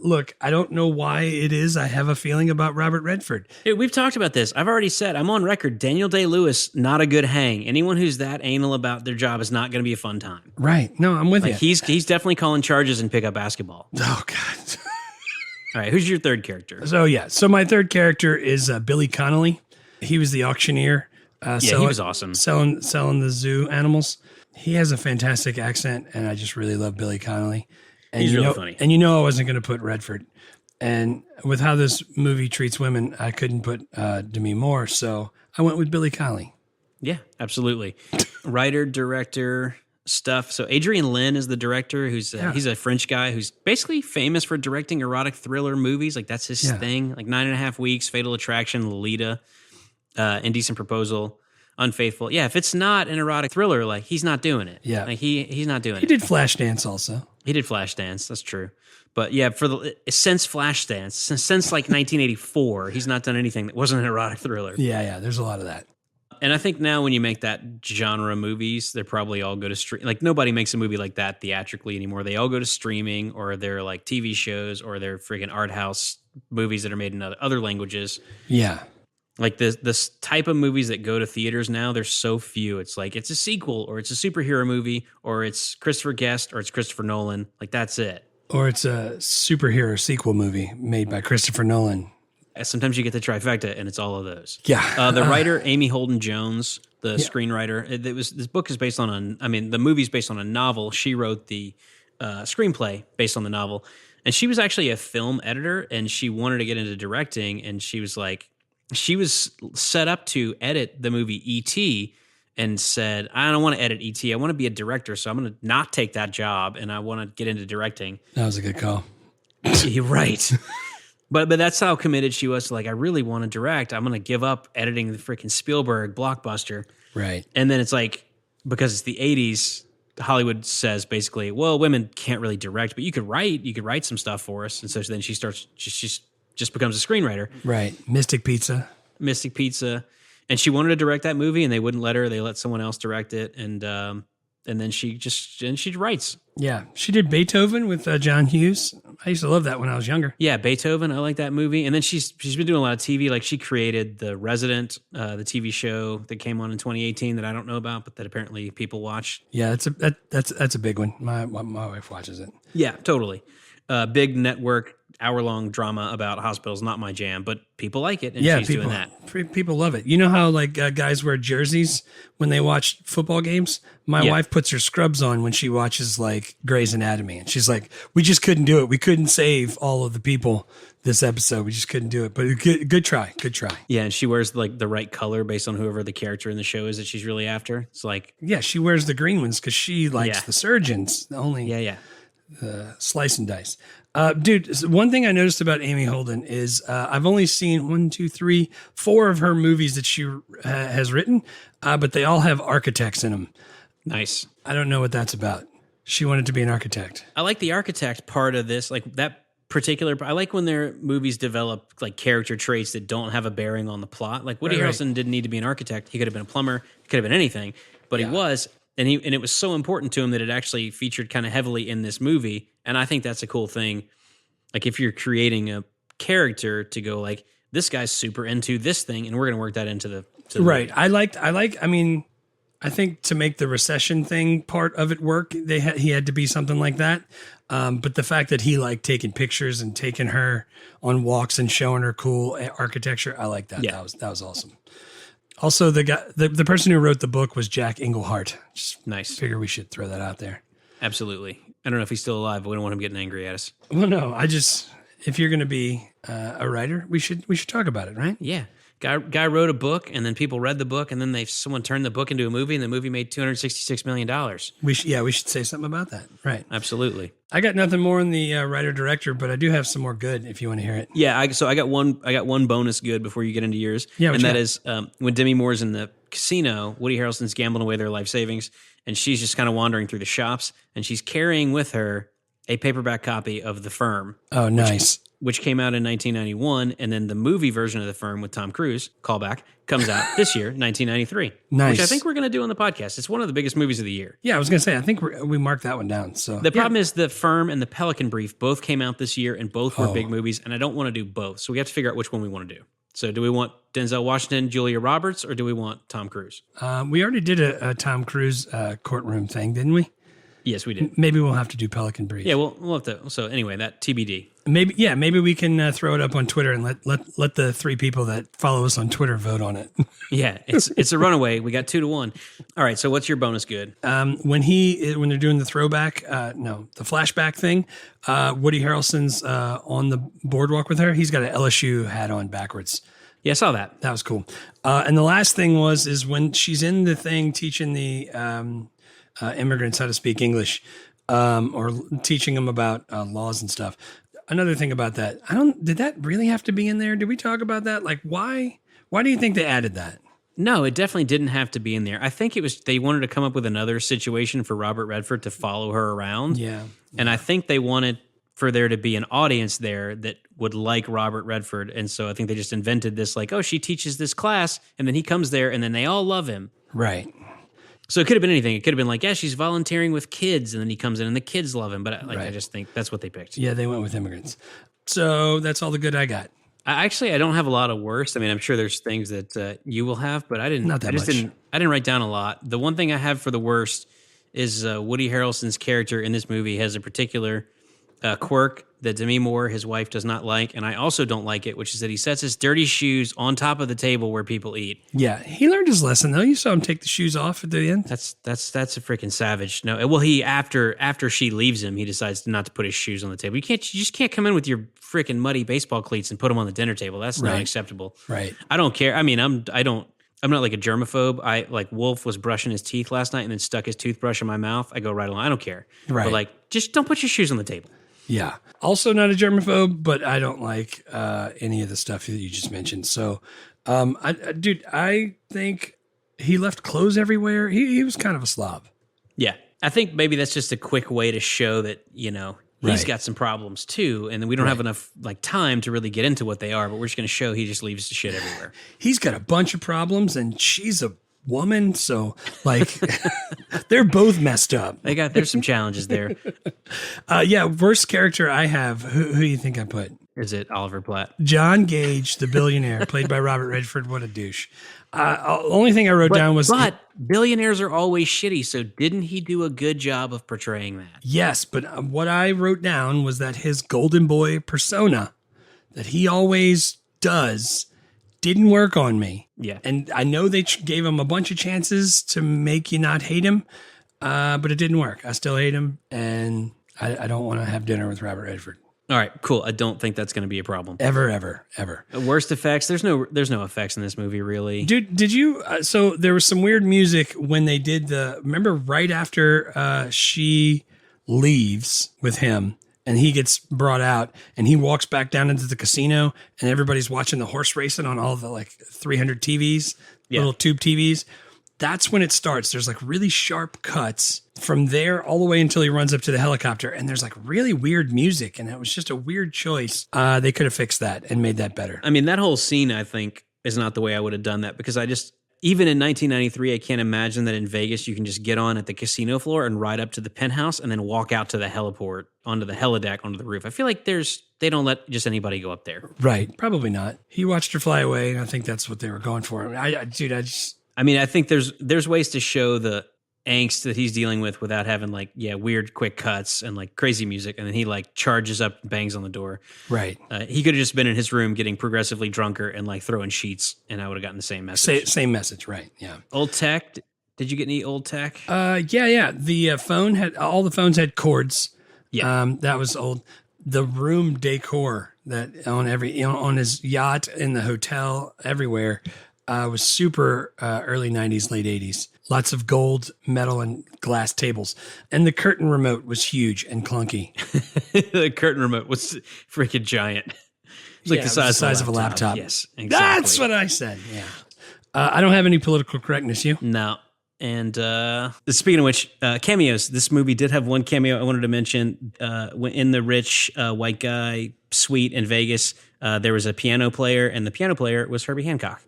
Look, I don't know why it is. I have a feeling about Robert Redford. Dude, we've talked about this. I've already said, I'm on record. Daniel Day-Lewis, not a good hang. Anyone who's that anal about their job is not going to be a fun time. Right. No, I'm with you. He's definitely calling charges in pickup basketball. Oh, God. All right, who's your third character? So my third character is Billy Connolly. He was the auctioneer. He was awesome. Selling the zoo animals. He has a fantastic accent, and I just really love Billy Connolly. And He's really funny. And I wasn't going to put Redford. And with how this movie treats women, I couldn't put Demi Moore, so I went with Billy Connolly. Yeah, absolutely. Writer, director, stuff. So Adrian Lin is the director. He's a French guy who's basically famous for directing erotic thriller movies. Like that's his thing. Like 9.5 Weeks, Fatal Attraction, Lolita, Indecent Proposal, Unfaithful. Yeah, if it's not an erotic thriller, like he's not doing it. Yeah, like he's not doing it. He did Flashdance also. He did Flashdance. That's true. But yeah, since Flashdance, since like 1984, he's not done anything that wasn't an erotic thriller. Yeah, there's a lot of that. And I think now when you make that genre movies, they probably all go to stream. Like nobody makes a movie like that theatrically anymore. They all go to streaming, or they're like TV shows, or they're freaking art house movies that are made in other languages. Yeah. Like this type of movies that go to theaters now, there's so few. It's like it's a sequel, or it's a superhero movie, or it's Christopher Guest, or it's Christopher Nolan. Like that's it. Or it's a superhero sequel movie made by Christopher Nolan. Sometimes you get the trifecta, and it's all of those. Yeah. The writer, Amy Holden Jones, the screenwriter, this book is based on the movie's based on a novel. She wrote the screenplay based on the novel. And she was actually a film editor, and she wanted to get into directing. And she was set up to edit the movie E.T., and said, I don't want to edit E.T. I want to be a director, so I'm going to not take that job, and I want to get into directing. That was a good call. You're right. But that's how committed she was to, like, I really want to direct. I'm going to give up editing the freaking Spielberg blockbuster. Right. And then it's like, because it's the 80s, Hollywood says basically, well, women can't really direct, but you could write some stuff for us. And so then she just becomes a screenwriter. Right. Mystic Pizza. And she wanted to direct that movie, and they wouldn't let her. They let someone else direct it, and then she writes. Yeah, she did Beethoven with John Hughes. I used to love that when I was younger. Yeah, Beethoven. I like that movie. And then she's been doing a lot of TV. Like she created The Resident, the TV show that came on in 2018 that I don't know about, but that apparently people watch. Yeah, that's a big one. My wife watches it. Yeah, totally. Big network, hour-long drama about hospitals. Not my jam, but people like it, and she's doing that. People love it. You know how like guys wear jerseys when they watch football games? My wife puts her scrubs on when she watches like Grey's Anatomy, and she's like, we just couldn't do it. We couldn't save all of the people this episode. We just couldn't do it. But good try. Yeah, and she wears like the right color based on whoever the character in the show is that she's really after. It's like... Yeah, she wears the green ones because she likes the surgeons. Slice and dice. Dude, one thing I noticed about Amy Holden is I've only seen 1, 2, 3, 4 of her movies that she has written, but they all have architects in them. Nice. I don't know what that's about. She wanted to be an architect. I like the architect part of this, like that particular. I like when their movies develop like character traits that don't have a bearing on the plot. Like Woody Harrelson didn't need to be an architect. He could have been a plumber. He could have been anything, but he was. And it was so important to him that it actually featured kind of heavily in this movie. And I think that's a cool thing. Like if you're creating a character to go like, this guy's super into this thing, and we're going to work that into the right. Movie. I think to make the recession thing part of it work, he had to be something like that. But the fact that he liked taking pictures and taking her on walks and showing her cool architecture, I like that. Yeah. That was awesome. Also, the person who wrote the book was Jack Englehart. Just nice. Figure we should throw that out there. Absolutely. I don't know if he's still alive, but we don't want him getting angry at us. Well, no. If you're going to be a writer, we should talk about it, right? Yeah. Guy wrote a book, and then people read the book, and then someone turned the book into a movie, and the movie made $266 million. We should say something about that. Right. Absolutely. I got nothing more in the writer-director, but I do have some more good if you want to hear it. Yeah, I got one bonus good before you get into yours. Yeah, and that is when Demi Moore's in the casino, Woody Harrelson's gambling away their life savings, and she's just kind of wandering through the shops, and she's carrying with her a paperback copy of The Firm. Oh, nice. Which came out in 1991, and then the movie version of The Firm with Tom Cruise, callback, comes out this year, 1993. Nice. Which I think we're going to do on the podcast. It's one of the biggest movies of the year. Yeah, I was going to say, I think we marked that one down. So the problem is The Firm and The Pelican Brief both came out this year, and both were big movies, and I don't want to do both. So we have to figure out which one we want to do. So do we want Denzel Washington, Julia Roberts, or do we want Tom Cruise? We already did a Tom Cruise courtroom thing, didn't we? Yes, we did. Maybe we'll have to do Pelican Brief. Yeah, we'll have to. So anyway, that TBD. Maybe we can throw it up on Twitter and let the 3 people that follow us on Twitter vote on it. Yeah, it's a runaway. We got 2-1. All right, so what's your bonus good? When they're doing the throwback, the flashback thing, Woody Harrelson's on the boardwalk with her. He's got an LSU hat on backwards. Yeah, I saw that. That was cool. And the last thing is when she's in the thing teaching the immigrants how to speak English, or teaching them about laws and stuff. Another thing about that, did that really have to be in there? Did we talk about that? Like, why do you think they added that? No, it definitely didn't have to be in there. I think it was they wanted to come up with another situation for Robert Redford to follow her around. Yeah. And I think they wanted for there to be an audience there that would like Robert Redford. And so I think they just invented this like, oh, she teaches this class, and then he comes there, and then they all love him. Right. So it could have been anything. It could have been like, yeah, she's volunteering with kids, and then he comes in, and the kids love him. But I just think that's what they picked. Yeah, they went with immigrants. So that's all the good I got. I don't have a lot of worst. I mean, I'm sure there's things that you will have, but I didn't. Not that much. I didn't write down a lot. The one thing I have for the worst is Woody Harrelson's character in this movie has a particular quirk that Demi Moore, his wife, does not like, and I also don't like it, which is that he sets his dirty shoes on top of the table where people eat. Yeah, he learned his lesson though. You saw him take the shoes off at the end. That's a freaking savage. No, well, he after she leaves him, he decides not to put his shoes on the table. You just can't come in with your freaking muddy baseball cleats and put them on the dinner table. That's not acceptable. Right. I don't care. I mean, I'm not like a germaphobe. I like Wolf was brushing his teeth last night and then stuck his toothbrush in my mouth. I go right along. I don't care. Right. But like, just don't put your shoes on the table. Yeah. Also not a germaphobe, but I don't like any of the stuff that you just mentioned. So, I think he left clothes everywhere. He was kind of a slob. Yeah. I think maybe that's just a quick way to show that, he's got some problems too. And then we don't have enough like time to really get into what they are, but we're just going to show he just leaves the shit everywhere. He's got a bunch of problems and she's a woman. So like they're both messed up. There's some challenges there. Worst character I have. Who do you think I put? Is it Oliver Platt? John Gage, the billionaire, played by Robert Redford. What a douche. Only thing I wrote down was... But billionaires are always shitty, so didn't he do a good job of portraying that? Yes, but what I wrote down was that his golden boy persona that he always does didn't work on me. Yeah. And I know they gave him a bunch of chances to make you not hate him, but it didn't work. I still hate him, and I don't want to have dinner with Robert Redford. All right, cool. I don't think that's going to be a problem. Ever. Worst effects? There's no effects in this movie, really. Dude, did you? So there was some weird music when they did remember right after she leaves with him and he gets brought out and he walks back down into the casino and everybody's watching the horse racing on all the like 300 TVs, little tube TVs. That's when it starts. There's like really sharp cuts from there all the way until he runs up to the helicopter. And there's like really weird music. And it was just a weird choice. They could have fixed that and made that better. I mean, that whole scene, I think, is not the way I would have done that because even in 1993, I can't imagine that in Vegas you can just get on at the casino floor and ride up to the penthouse and then walk out to the heliport, onto the helideck, onto the roof. I feel like they don't let just anybody go up there. Right. Probably not. He watched her fly away. And I think that's what they were going for. I think there's ways to show the angst that he's dealing with without having like, weird quick cuts and like crazy music. And then he like charges up and bangs on the door. Right. He could have just been in his room getting progressively drunker and like throwing sheets and I would have gotten the same message. Same message. Right. Yeah. Old tech. Did you get any old tech? Yeah. The all the phones had cords. Yeah. That was old. The room decor that on his yacht, in the hotel, everywhere, was super early 90s, late 80s. Lots of gold, metal, and glass tables. And the curtain remote was huge and clunky. The curtain remote was freaking giant. It's like the size of a laptop. Yes, exactly. That's what I said, yeah. I don't have any political correctness, you? No. And speaking of which, cameos. This movie did have one cameo I wanted to mention. In the rich white guy suite in Vegas, there was a piano player, and the piano player was Herbie Hancock.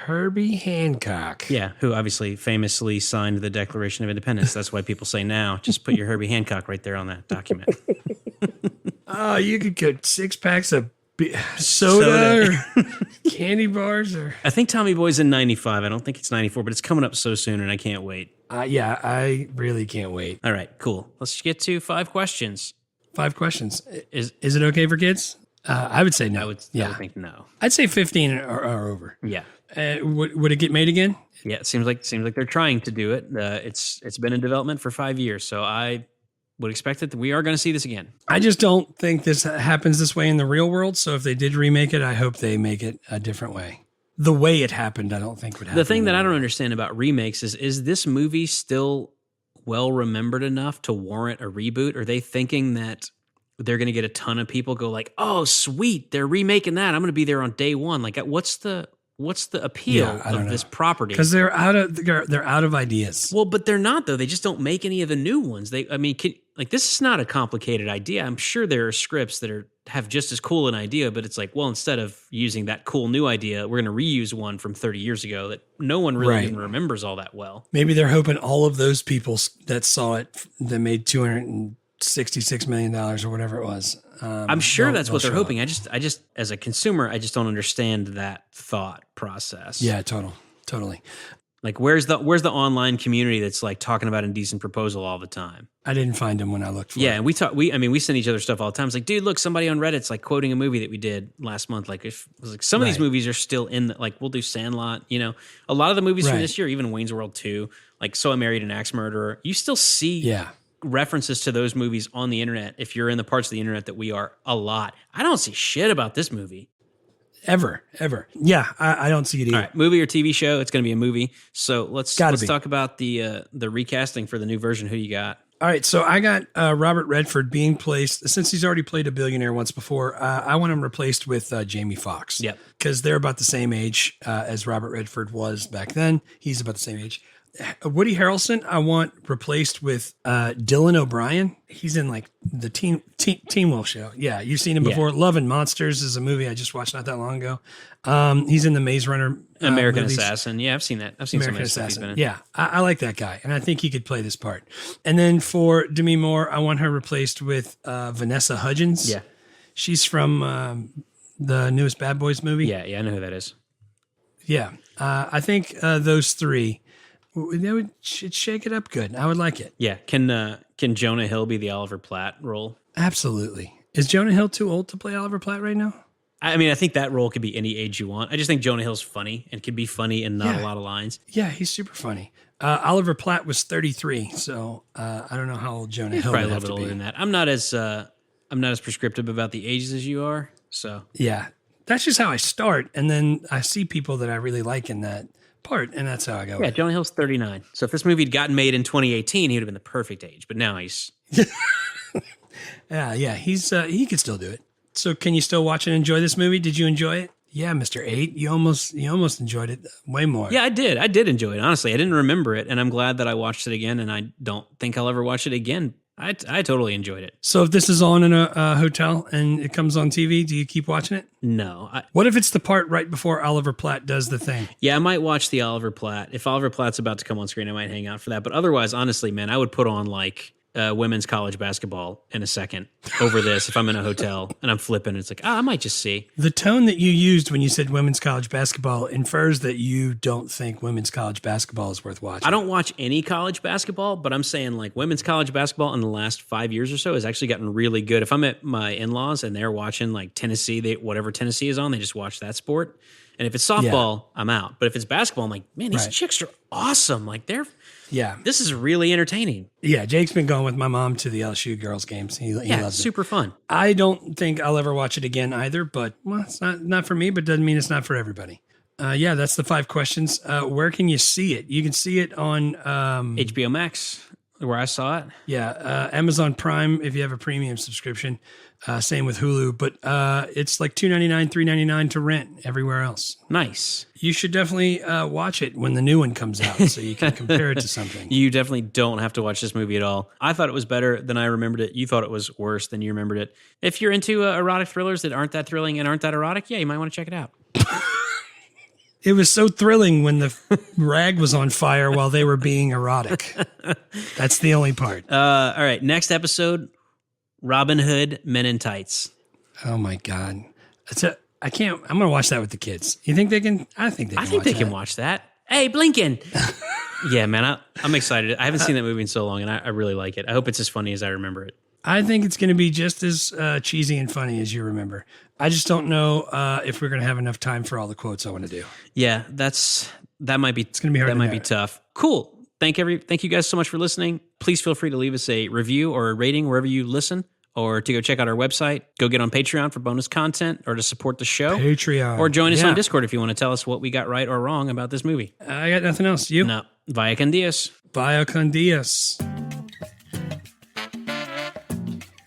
Herbie Hancock. Yeah, who obviously famously signed the Declaration of Independence. That's why people say now, just put your Herbie Hancock right there on that document. Oh, you could get 6 packs of soda or candy bars. Or I think Tommy Boy's in 95. I don't think it's 94, but it's coming up so soon and I can't wait. Yeah, I really can't wait. All right, cool. Let's get to 5 questions. 5 questions. Is it okay for kids? I would say no. I would think no. I'd say 15 or over. Yeah. Would it get made again? Yeah, it seems like they're trying to do it. It's been in development for 5 years, so I would expect that we are going to see this again. I just don't think this happens this way in the real world. So if they did remake it, I hope they make it a different way. The way it happened, I don't think would happen. The thing that I don't understand about remakes is this movie still well remembered enough to warrant a reboot? Are they thinking that they're going to get a ton of people go like, oh, sweet, they're remaking that. I'm going to be there on day one. Like, what's the appeal of this property? Because they're out of ideas. Well, but they're not though. They just don't make any of the new ones. This is not a complicated idea. I'm sure there are scripts that have just as cool an idea, but it's like, well, instead of using that cool new idea, we're going to reuse one from 30 years ago that no one really even remembers all that well. Maybe they're hoping all of those people that saw it, that made $266 million or whatever it was. I'm sure that's what they're hoping. I just, as a consumer, I just don't understand that thought process. Yeah, totally. Like, where's the online community that's like talking about Indecent Proposal all the time? I didn't find them when I looked for it. Yeah, and we send each other stuff all the time. It's like, dude, look, somebody on Reddit's like quoting a movie that we did last month. Like, if it was like some of these movies are still in the, like, we'll do Sandlot. You know, a lot of the movies from this year, even Wayne's World 2, like So I Married an Axe Murderer. You still see references to those movies on the internet if you're in the parts of the internet that we are a lot. I don't see shit about this movie. Ever. Yeah, I don't see it either. All right, movie or TV show? It's going to be a movie. So let's talk about the recasting for the new version. Who you got? All right, so I got Robert Redford being placed, since he's already played a billionaire once before, I want him replaced with Jamie Foxx. Yep. Because they're about the same age as Robert Redford was back then. He's about the same age. Woody Harrelson, I want replaced with Dylan O'Brien. He's in like the Teen Wolf show. Yeah, you've seen him before. Love and Monsters is a movie I just watched not that long ago. He's in the Maze Runner American movies. Assassin. Yeah, I've seen that. I've seen American some of his stuff he's been in. Yeah, I like that guy, and I think he could play this part. And then for Demi Moore, I want her replaced with Vanessa Hudgens. Yeah. She's from the newest Bad Boys movie. Yeah, I know who that is. Yeah, I think those three, they should shake it up good. I would like it. Yeah, can Jonah Hill be the Oliver Platt role? Absolutely. Is Jonah Hill too old to play Oliver Platt right now? I mean, I think that role could be any age you want. I just think Jonah Hill's funny and can be funny and not a lot of lines. Yeah, he's super funny. Oliver Platt was 33, so I don't know how old Jonah Hill probably would a have little to bit be. older than that. I'm not as prescriptive about the ages as you are. So yeah, that's just how I start, and then I see people that I really like in that part, and that's how I go. Yeah, Jonah Hill's 39. So if this movie had gotten made in 2018, he would have been the perfect age. But now he's he could still do it. So can you still watch and enjoy this movie? Did you enjoy it? Yeah, Mr. 8, you almost enjoyed it way more. Yeah, I did enjoy it. Honestly, I didn't remember it, and I'm glad that I watched it again, and I don't think I'll ever watch it again. I totally enjoyed it. So if this is on in a hotel and it comes on TV, do you keep watching it? No. What if it's the part right before Oliver Platt does the thing? Yeah, I might watch the Oliver Platt. If Oliver Platt's about to come on screen, I might hang out for that. But otherwise, honestly, man, I would put on like women's college basketball in a second over this if I'm in a hotel and I'm flipping. It's like, I might just see. The tone that you used when you said women's college basketball infers that you don't think women's college basketball is worth watching. I don't watch any college basketball, but I'm saying like women's college basketball in the last 5 years or so has actually gotten really good. If I'm at my in-laws and they're watching like Tennessee, whatever Tennessee is on, they just watch that sport. And if it's softball, I'm out. But if it's basketball, I'm like, man, these chicks are awesome. Like this is really entertaining. Yeah, Jake's been going with my mom to the LSU girls games. He loves it. Super fun. I don't think I'll ever watch it again either, but well, it's not for me, but doesn't mean it's not for everybody. That's the 5 questions. Where can you see it? You can see it on HBO Max, where I saw it. Yeah, Amazon Prime if you have a premium subscription. Same with Hulu, but it's like $2.99, $3.99 to rent everywhere else. Nice. You should definitely watch it when the new one comes out so you can compare it to something. You definitely don't have to watch this movie at all. I thought it was better than I remembered it. You thought it was worse than you remembered it. If you're into erotic thrillers that aren't that thrilling and aren't that erotic, yeah, you might want to check it out. It was so thrilling when the rag was on fire while they were being erotic. That's the only part. All right, next episode, Robin Hood, Men in Tights. Oh my God. I'm going to watch that with the kids. You think they can? I think they can watch that. Hey, Blinken. Yeah, man, I'm excited. I haven't seen that movie in so long, and I really like it. I hope it's as funny as I remember it. I think it's going to be just as cheesy and funny as you remember. I just don't know if we're going to have enough time for all the quotes I want to do. Yeah, that might be. It's going to be hard. That might be tough. Cool. Thank you guys so much for listening. Please feel free to leave us a review or a rating wherever you listen, or to go check out our website. Go get on Patreon for bonus content, or to support the show. Patreon. Or join us on Discord if you want to tell us what we got right or wrong about this movie. I got nothing else. You? No. Vaya con Dios. Vaya con Dios.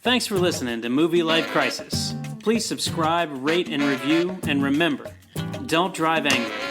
Thanks for listening to Movie Life Crisis. Please subscribe, rate, and review, and remember, don't drive angry.